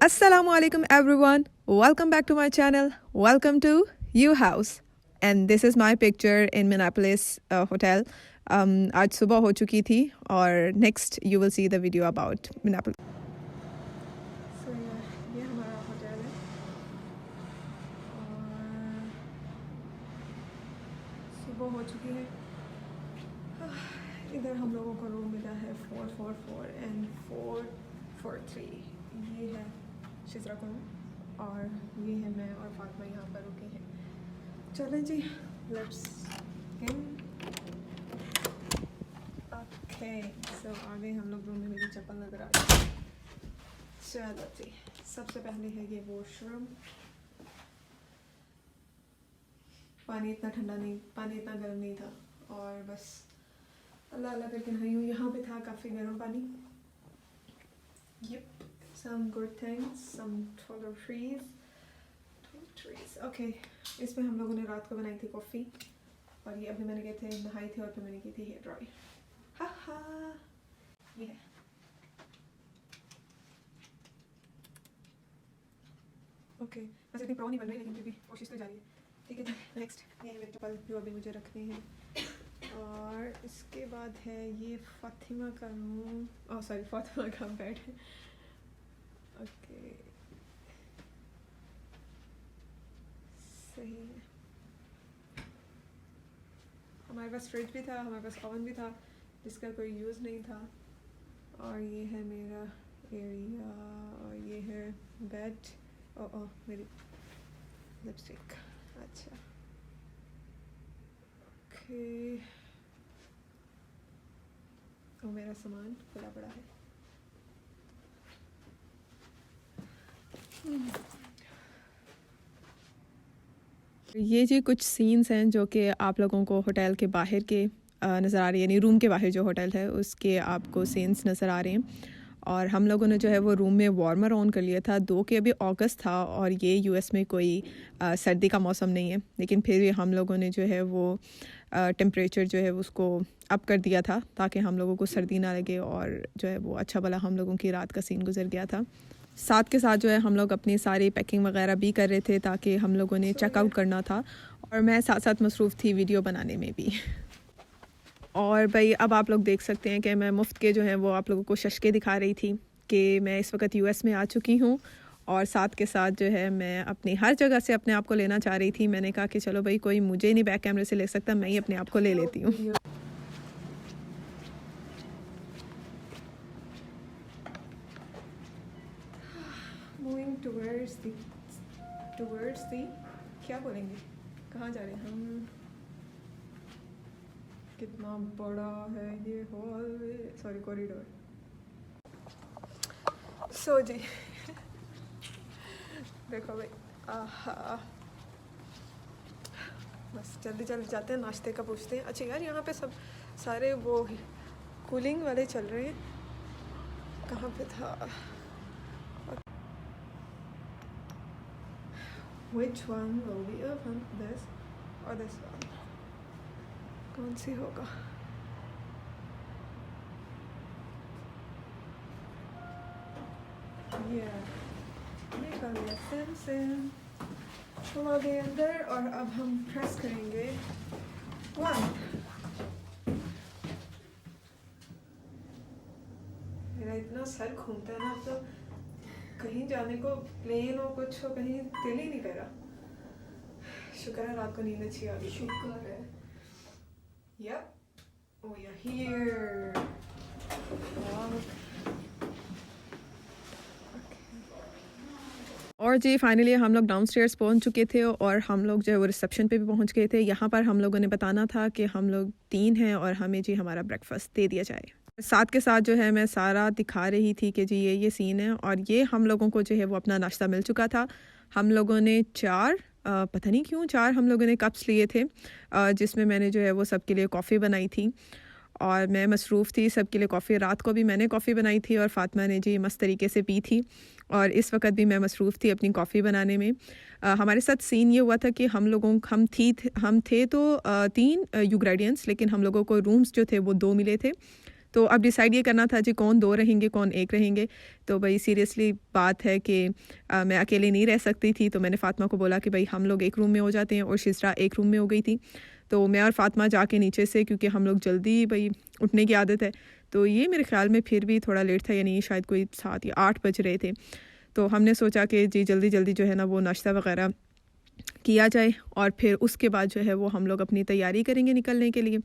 Assalamualaikum everyone. Welcome back to my channel. Welcome to U House. And this is my picture in Minneapolis hotel. आज सुबह हो चुकी थी और next you will see the video about Minneapolis. So yeah, ये हमारा hotel है और सुबह हो चुकी है. इधर हम लोगों को रूम मिला है 444 and 443. ये है शिजरा का रूम और ये है मैं और फातिमा यहाँ पर रुके हैं. चलें जी, लेट्स इन. ओके, सो आगे हम लोग रूम में. मेरी चप्पल नज़र आ रही है. चलो जी, सबसे पहले है ये वॉशरूम. पानी इतना ठंडा नहीं, पानी इतना गर्म नहीं था और बस अल्लाह अल्लाह करके नहाई हूँ. यहाँ पे था काफ़ी गर्म पानी. Yep, some good things, some taller trees. Okay, इसमें हम लोगों ने रात को बनाई थी कॉफ़ी और ये अभी मैंने गए थे नहाई थी और फिर मैंने की थी हेयर ड्राई. हा हा, ये है. ओके, वैसे इतनी प्रो नहीं बन रही लेकिन फिर भी कोशिश तो जारी है. ठीक है, नेक्स्ट ये मेरे चप्पल जो अभी मुझे रखने हैं. और इसके बाद है ये फातिमा का रूम. ओह सॉरी, फातिमा का बेड. ओके, सही है. हमारे पास फ्रिज भी था, हमारे पास ओवन भी था जिसका कोई यूज़ नहीं था. और ये है मेरा एरिया और ये है बेड. ओह मेरी लिपस्टिक. अच्छा, ओके. और मेरा सामान खुला पड़ा है. ये जी कुछ सीन्स हैं जो कि आप लोगों को होटल के बाहर के नज़र आ रही है, यानी रूम के बाहर जो होटल है उसके आपको सीन्स नज़र आ रहे हैं. और हम लोगों ने जो है वो रूम में वार्मर ऑन कर लिया था. दो कि अभी अगस्त था और ये यूएस में कोई सर्दी का मौसम नहीं है, लेकिन फिर भी हम लोगों ने जो है वो टेम्परेचर जो है उसको अप कर दिया था ताकि हम लोगों को सर्दी ना लगे. और जो है वो अच्छा भला हम लोगों की रात का सीन गुजर गया था. साथ के साथ जो है हम लोग अपनी सारी पैकिंग वगैरह भी कर रहे थे ताकि हम लोगों ने चेकआउट करना था. और मैं साथ साथ मसरूफ़ थी वीडियो बनाने में भी. और भाई अब आप लोग देख सकते हैं कि मैं मुफ्त के जो है वो आप लोगों को शशके दिखा रही थी कि मैं इस वक्त यूएस में आ चुकी हूँ. और साथ के साथ जो है मैं अपनी हर जगह से अपने आप को लेना चाह रही थी. मैंने कहा कि चलो भाई कोई मुझे नहीं बैक कैमरे से ले सकता, मैं ही अपने आप को ले लेती हूँ. मूविंग टूवर्ड्स दी क्या बोलेंगे, कहाँ जा रहे हैं हम. कितना बड़ा है ये हॉलवे, सॉरी कॉरिडोर. सो जी देखो भाई, आहा, बस जल्दी जल्दी जाते हैं, नाश्ते का पूछते हैं. अच्छा यार, यहाँ पे सब सारे वो कूलिंग वाले चल रहे हैं. कहाँ पे था? Which one will be open, this or this one? कौन सी होगा? निकल गया से हम आ गए अंदर और अब हम प्रेस करेंगे 1. मेरा इतना सर घूमता है ना, अब तो कहीं जाने को, प्लेन हो कुछ हो, कहीं दिल ही नहीं कर रहा. शुक्र है रात को नींद अच्छी आ गई. शुक्र है. Yep. Oh, you're here. Wow. और जी फाइनली हम लोग डाउनस्टेयर्स पहुंच चुके थे और हम लोग जो है वो रिसेप्शन पे भी पहुंच गए थे. यहाँ पर हम लोगों ने बताना था कि हम लोग 3 हैं और हमें जी हमारा ब्रेकफास्ट दे दिया जाए. साथ के साथ जो है मैं सारा दिखा रही थी कि जी ये सीन है. और ये हम लोगों को जो है वो अपना नाश्ता मिल चुका था. हम लोगों ने 4 पता नहीं क्यों 4 हम लोगों ने कप्स लिए थे जिसमें मैंने जो है वो सबके लिए कॉफ़ी बनाई थी. और मैं मसरूफ़ थी सबके लिए कॉफ़ी. रात को भी मैंने कॉफ़ी बनाई थी और फातिमा ने जी मस्त तरीके से पी थी. और इस वक्त भी मैं मसरूफ़ थी अपनी कॉफ़ी बनाने में. हमारे साथ सीन ये हुआ था कि हम थे तो 3 यूग्रेडियंट्स, लेकिन हम लोगों को रूम्स जो थे वो 2 मिले थे. तो अब डिसाइड ये करना था जी कौन 2 रहेंगे, कौन 1 रहेंगे। तो भई सीरियसली बात है कि मैं अकेले नहीं रह सकती थी, तो मैंने फ़ातिमा को बोला कि भई हम लोग एक रूम में हो जाते हैं, और शिज़रा एक रूम में हो गई थी। तो मैं और फ़ातिमा जाके नीचे से, क्योंकि हम लोग जल्दी भई उठने की आदत है, तो ये मेरे ख़्याल में फिर भी थोड़ा लेट था, यानी शायद कोई 7 या 8 बज रहे थे। तो हमने सोचा कि जी जल्दी-जल्दी जो है ना वो नाश्ता वग़ैरह किया जाए, और फिर उसके बाद जो है वो हम लोग अपनी तैयारी करेंगे निकलने के लिए।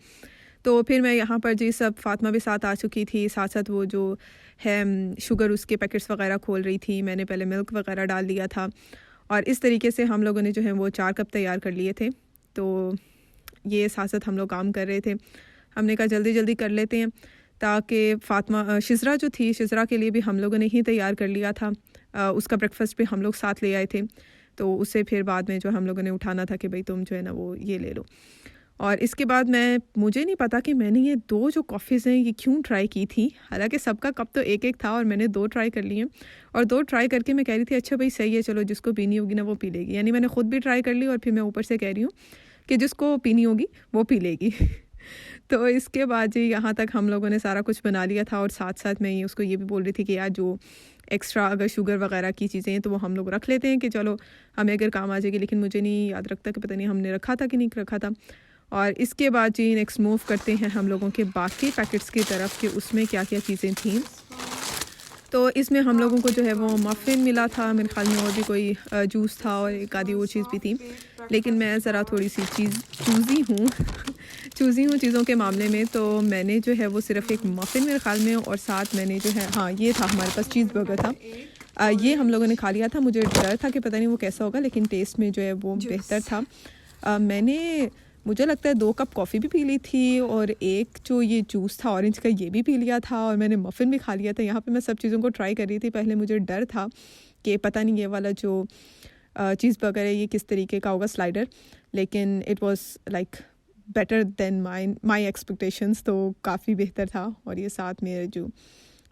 तो फिर मैं यहाँ पर जी सब, फ़ातिमा भी साथ आ चुकी थी, साथ-साथ वो जो है शुगर उसके पैकेट्स वग़ैरह खोल रही थी। मैंने पहले मिल्क वग़ैरह डाल दिया था, और इस तरीके से हम लोगों ने जो है वो 4 कप तैयार कर लिए थे। तो ये साथ-साथ हम लोग काम कर रहे थे। हमने कहा जल्दी-जल्दी कर लेते हैं, ताकि फ़ातिमा शिज़रा जो थी, शिज़रा के लिए भी हम लोगों ने ही तैयार कर लिया था। उसका ब्रेकफ़ास्ट भी हम लोग साथ ले आए थे, तो उसे फिर बाद में जो हम लोगों ने उठाना था कि भई तुम जो है ना वो ये ले लो। और इसके बाद मुझे नहीं पता कि मैंने ये 2 जो कॉफ़ीज़ हैं ये क्यों ट्राई की थी। हालाँकि सबका कप तो 1-1 था, और मैंने 2 ट्राई कर लिए, और 2 ट्राई करके मैं कह रही थी अच्छा भई सही है, चलो जिसको पीनी होगी ना वो पी लेगी। यानी मैंने खुद भी ट्राई कर ली, और फिर मैं ऊपर से कह रही हूँ कि जिसको पीनी होगी वो पी लेगी। तो इसके बाद जी यहाँ तक हम लोगों ने सारा कुछ बना लिया था, और साथ-साथ मैं उसको ये भी बोल रही थी कि यार जो एक्स्ट्रा अगर शुगर वग़ैरह की चीज़ें हैं तो वो हम लोग रख लेते हैं कि चलो हमें अगर काम आ जाएगी। लेकिन मुझे नहीं याद रखता कि पता नहीं हमने रखा था कि नहीं रखा था। और इसके बाद जी नेक्स्ट मूव करते हैं हम लोगों के बाकी पैकेट्स की तरफ कि उसमें क्या-क्या चीज़ें थीं। तो इसमें हम लोगों को जो है वो मफ़िन मिला था, मेरे ख़्याल में और भी कोई जूस था, और एक आधी और चीज़ भी थी। लेकिन मैं ज़रा थोड़ी-सी चूज़ी हूँ चूज़ी हूँ चीज़ों के मामले में, तो मैंने जो है वो सिर्फ़ एक मफ़िन मेरे ख़्याल में, और साथ मैंने जो है हाँ, ये था हमारे पास चीज़ बर्गर था। ये हम लोगों ने खा लिया था। मुझे डर था कि पता नहीं वो कैसा होगा, लेकिन टेस्ट में जो है वो बेहतर था। मुझे लगता है 2 कप कॉफ़ी भी पी ली थी, और एक जो ये जूस था ऑरेंज का ये भी पी लिया था, और मैंने मफ़िन भी खा लिया था। यहाँ पे मैं सब चीज़ों को ट्राई कर रही थी। पहले मुझे डर था कि पता नहीं ये वाला जो चीज़ बर्गर है ये किस तरीके का होगा, स्लाइडर, लेकिन it was like better than my expectations, तो काफ़ी बेहतर था। और ये साथ में जो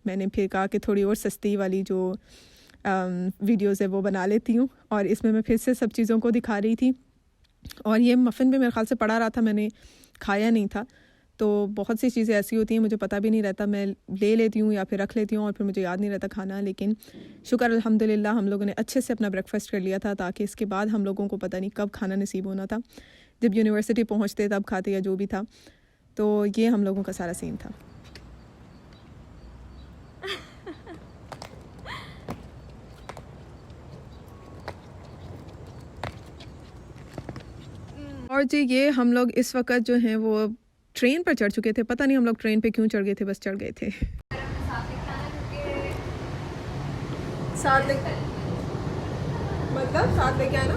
मैंने फिर कहा कि थोड़ी और सस्ती वाली जो वीडियोज़ है वो बना लेती हूँ, और इसमें मैं फिर से सब चीज़ों को दिखा रही थी। और ये मफ़िन भी मेरे ख़्याल से पड़ा रहा था, मैंने खाया नहीं था। तो बहुत सी चीज़ें ऐसी होती हैं मुझे पता भी नहीं रहता, मैं ले लेती हूँ या फिर रख लेती हूँ, और फिर मुझे याद नहीं रहता खाना। लेकिन शुक्र अल्हम्दुलिल्लाह हम लोगों ने अच्छे से अपना ब्रेकफ़ास्ट कर लिया था, ताकि इसके बाद हम लोगों को पता नहीं कब खाना नसीब होना था, जब यूनिवर्सिटी पहुँचते तब खाते या जो भी था। तो ये हम लोगों का सारा सीन था। और जी ये हम लोग इस वक़्त जो हैं वो ट्रेन पर चढ़ चुके थे। पता नहीं हम लोग ट्रेन पे क्यों चढ़ गए थे, बस चढ़ गए थे। साथ लेके मतलब साथ लेके आना।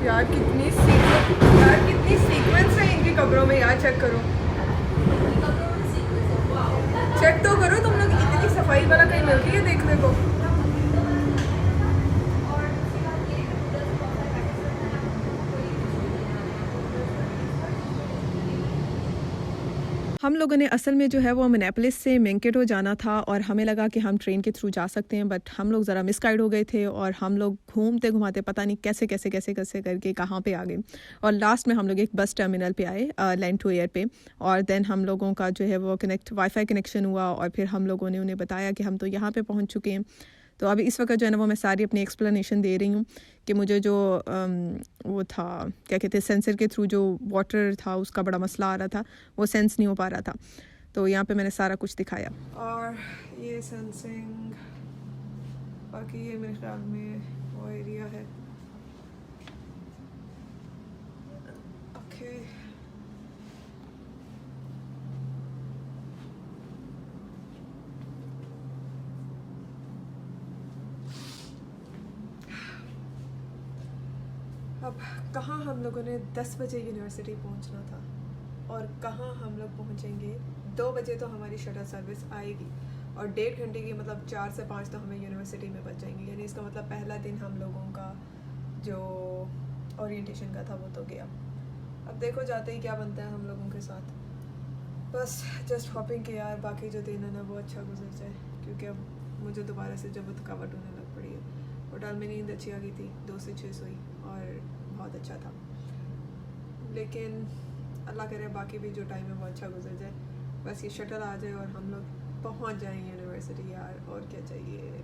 यार कितनी सीक्वेंस है इनकी कब्रों में, यार चेक करो, चेक तो करो तुम लोग, इतनी सफाई वाला कहीं मिल रही है देखने को। हम लोगों ने असल में जो है वो मिनेपोलिस से मैनकाटो जाना था, और हमें लगा कि हम ट्रेन के थ्रू जा सकते हैं, बट हम लोग ज़रा मिसगाइड हो गए थे, और हम लोग घूमते घुमाते पता नहीं कैसे करके कहाँ पे आ गए, और लास्ट में हम लोग एक बस टर्मिनल पे आए, लैंड टू एयर पे। और देन हम लोगों का जो है वो वाईफाई कनेक्शन हुआ, और फिर हम लोगों ने उन्हें बताया कि हम तो यहाँ पर पहुँच चुके हैं। तो अभी इस वक्त जो है ना वो मैं सारी अपनी एक्सप्लेनेशन दे रही हूँ कि मुझे जो वो था क्या कहते हैं सेंसर के थ्रू जो वाटर था उसका बड़ा मसला आ रहा था, वो सेंस नहीं हो पा रहा था। तो यहाँ पे मैंने सारा कुछ दिखाया, और ये सेंसिंग, बाकी ये मेरे ख्याल में वो एरिया है। ओके अब कहाँ हम लोगों ने 10 बजे यूनिवर्सिटी पहुँचना था, और कहाँ हम लोग पहुँचेंगे 2 बजे, तो हमारी शटल सर्विस आएगी, और 1.5 घंटे की मतलब 4 से 5 तो हमें यूनिवर्सिटी में बच जाएंगे। यानी इसका मतलब पहला दिन हम लोगों का जो ओरिएंटेशन का था वो तो गया। अब देखो जाते ही क्या बनता है हम लोगों के साथ। बस जस्ट हॉपिंग के यार बाकी जो दिन है ना वो अच्छा गुजर जाए, क्योंकि अब मुझे दोबारा से जब थकावट होने लग पड़ी है। होटल में नींद अच्छी आ गई थी, 2 से 6 सोई और बहुत अच्छा था। लेकिन अल्लाह करे बाकी भी जो टाइम है वो अच्छा गुजर जाए, बस ये शटल आ जाए और हम लोग पहुंच जाएं यूनिवर्सिटी यार, और क्या चाहिए।